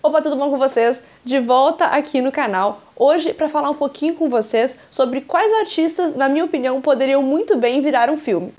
Opa, tudo bom com vocês? De volta aqui no canal, hoje para falar um pouquinho com vocês sobre quais artistas, na minha opinião, poderiam muito bem virar um filme.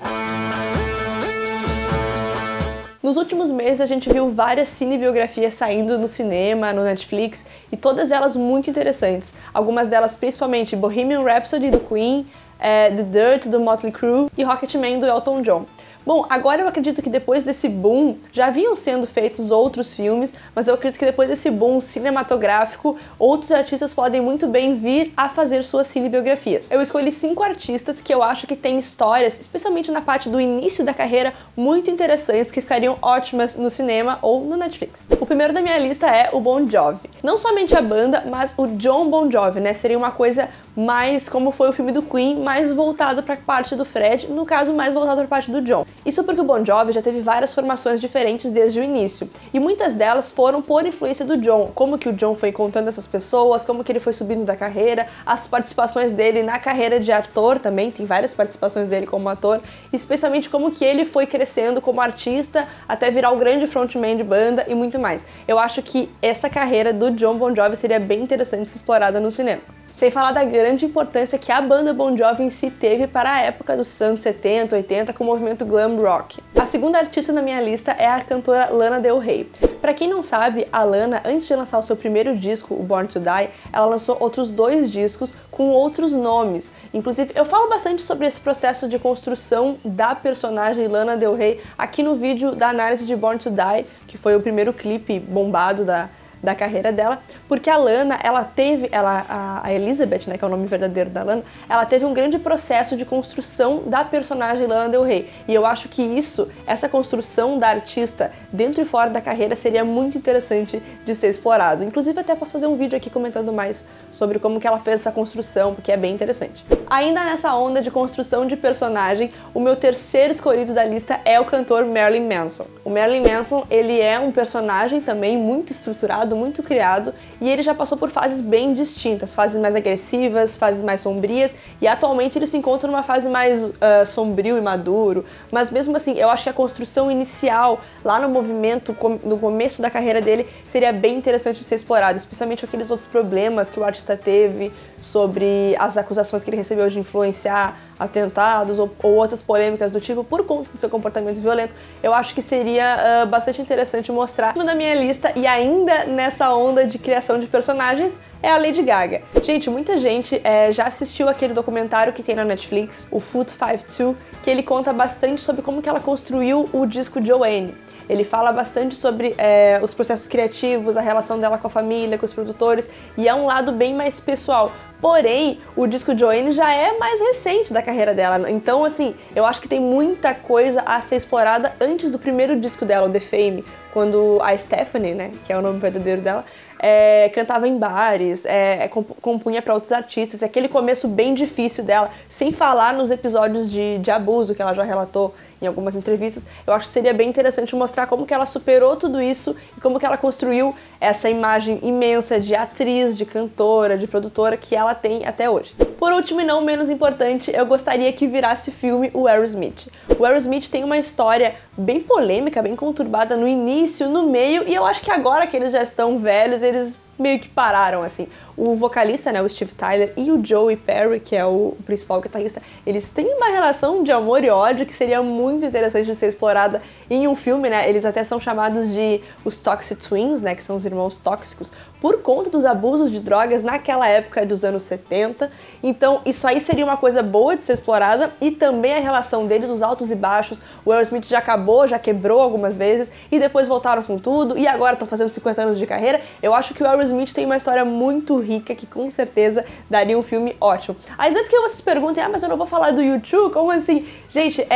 Nos últimos meses a gente viu várias cinebiografias saindo no cinema, no Netflix, e todas elas muito interessantes. Algumas delas principalmente Bohemian Rhapsody do Queen, The Dirt do Motley Crue e Rocketman do Elton John. Bom, agora eu acredito que depois desse boom, já vinham sendo feitos outros filmes, mas eu acredito que depois desse boom cinematográfico, outros artistas podem muito bem vir a fazer suas cinebiografias. Eu escolhi 5 artistas que eu acho que têm histórias, especialmente na parte do início da carreira, muito interessantes, que ficariam ótimas no cinema ou no Netflix. O primeiro da minha lista é o Bon Jovi. Não somente a banda, mas o Jon Bon Jovi, né? Seria uma coisa mais como foi o filme do Queen, mais voltado para a parte do Fred, no caso mais voltado para a parte do John. Isso porque o Bon Jovi já teve várias formações diferentes desde o início, e muitas delas foram por influência do John, como que o John foi contando essas pessoas, como que ele foi subindo da carreira, as participações dele na carreira de ator também, tem várias participações dele como ator, especialmente como que ele foi crescendo como artista até virar o grande frontman de banda e muito mais. Eu acho que essa carreira do Jon Bon Jovi seria bem interessante ser explorada no cinema. Sem falar da grande importância que a banda Bon Jovi em si teve para a época dos anos 70, 80 com o movimento glam rock. A segunda artista na minha lista é a cantora Lana Del Rey. Para quem não sabe, a Lana, antes de lançar o seu primeiro disco, o Born to Die, ela lançou outros 2 discos com outros nomes. Inclusive, eu falo bastante sobre esse processo de construção da personagem Lana Del Rey aqui no vídeo da análise de Born to Die, que foi o primeiro clipe bombado da carreira dela, porque a Lana, a Elizabeth, né, que é o nome verdadeiro da Lana, ela teve um grande processo de construção da personagem Lana Del Rey, e eu acho que essa construção da artista dentro e fora da carreira seria muito interessante de ser explorado. Inclusive até posso fazer um vídeo aqui comentando mais sobre como que ela fez essa construção, porque é bem interessante. Ainda nessa onda de construção de personagem, o meu terceiro escolhido da lista é o cantor Marilyn Manson. O Marilyn Manson, ele é um personagem também muito estruturado, muito criado, e ele já passou por fases bem distintas, fases mais agressivas, fases mais sombrias, e atualmente ele se encontra numa fase mais sombrio e maduro, mas mesmo assim, eu acho que a construção inicial, lá no movimento, no começo da carreira dele, seria bem interessante de ser explorado, especialmente aqueles outros problemas que o artista teve, sobre as acusações que ele recebeu de influenciar atentados ou outras polêmicas do tipo por conta do seu comportamento violento. Eu acho que seria bastante interessante mostrar. Uma da minha lista, e ainda nessa onda de criação de personagens, é a Lady Gaga. Gente, muita gente já assistiu aquele documentário que tem na Netflix, o Foot 52, que ele conta bastante sobre como que ela construiu o disco Joanne. Ele fala bastante sobre os processos criativos, a relação dela com a família, com os produtores, e é um lado bem mais pessoal. Porém, o disco Joanne já é mais recente da carreira dela, então assim, eu acho que tem muita coisa a ser explorada antes do primeiro disco dela, o The Fame, quando a Stephanie, né, que é o nome verdadeiro dela, cantava em bares, compunha para outros artistas, e aquele começo bem difícil dela, sem falar nos episódios de abuso que ela já relatou em algumas entrevistas. Eu acho que seria bem interessante mostrar como que ela superou tudo isso e como que ela construiu essa imagem imensa de atriz, de cantora, de produtora que ela tem até hoje. Por último e não menos importante, eu gostaria que virasse filme o Aerosmith. O Aerosmith tem uma história bem polêmica, bem conturbada no início, no meio, e eu acho que agora que eles já estão velhos, eles meio que pararam, assim. O vocalista, né, o Steve Tyler, e o Joey Perry, que é o principal guitarrista, eles têm uma relação de amor e ódio que seria muito interessante de ser explorada em um filme, né? Eles até são chamados de os Toxic Twins, né, que são os irmãos tóxicos, por conta dos abusos de drogas naquela época dos anos 70. Então, isso aí seria uma coisa boa de ser explorada, e também a relação deles, os altos e baixos. O Aerosmith já quebrou algumas vezes, e depois voltaram com tudo, e agora estão fazendo 50 anos de carreira. Eu acho que o Aerosmith tem uma história muito rica que com certeza daria um filme ótimo. Mas antes que vocês perguntem, mas eu não vou falar do U2, como assim? Gente,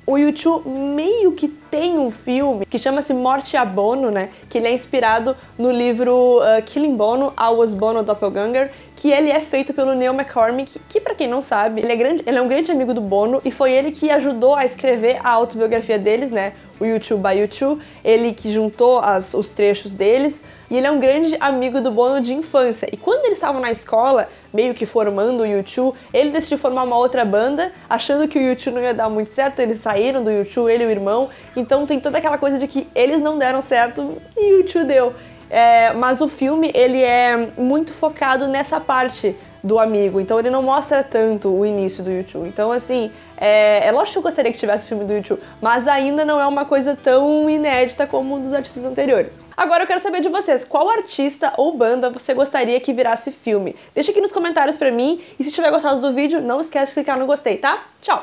o U2 meio que tem um filme que chama-se Morte a Bono, né? Que ele é inspirado no livro Killing Bono, I Was Bono Doppelganger, que ele é feito pelo Neil McCormick, que pra quem não sabe, ele é um grande amigo do Bono, e foi ele que ajudou a escrever a autobiografia deles, né? O U2 by U2, ele que juntou os trechos deles, e ele é um grande amigo do Bono de infância. E quando eles estavam na escola, meio que formando o U2, ele decidiu formar uma outra banda, achando que o U2 não ia dar muito certo, eles saíram do U2, ele e o irmão, então tem toda aquela coisa de que eles não deram certo e o U2 deu. mas o filme, ele é muito focado nessa parte do amigo, então ele não mostra tanto o início do U2. Então, assim, é lógico que eu gostaria que tivesse filme do U2, mas ainda não é uma coisa tão inédita como um dos artistas anteriores. Agora eu quero saber de vocês, qual artista ou banda você gostaria que virasse filme? Deixa aqui nos comentários pra mim, e se tiver gostado do vídeo, não esquece de clicar no gostei, tá? Tchau!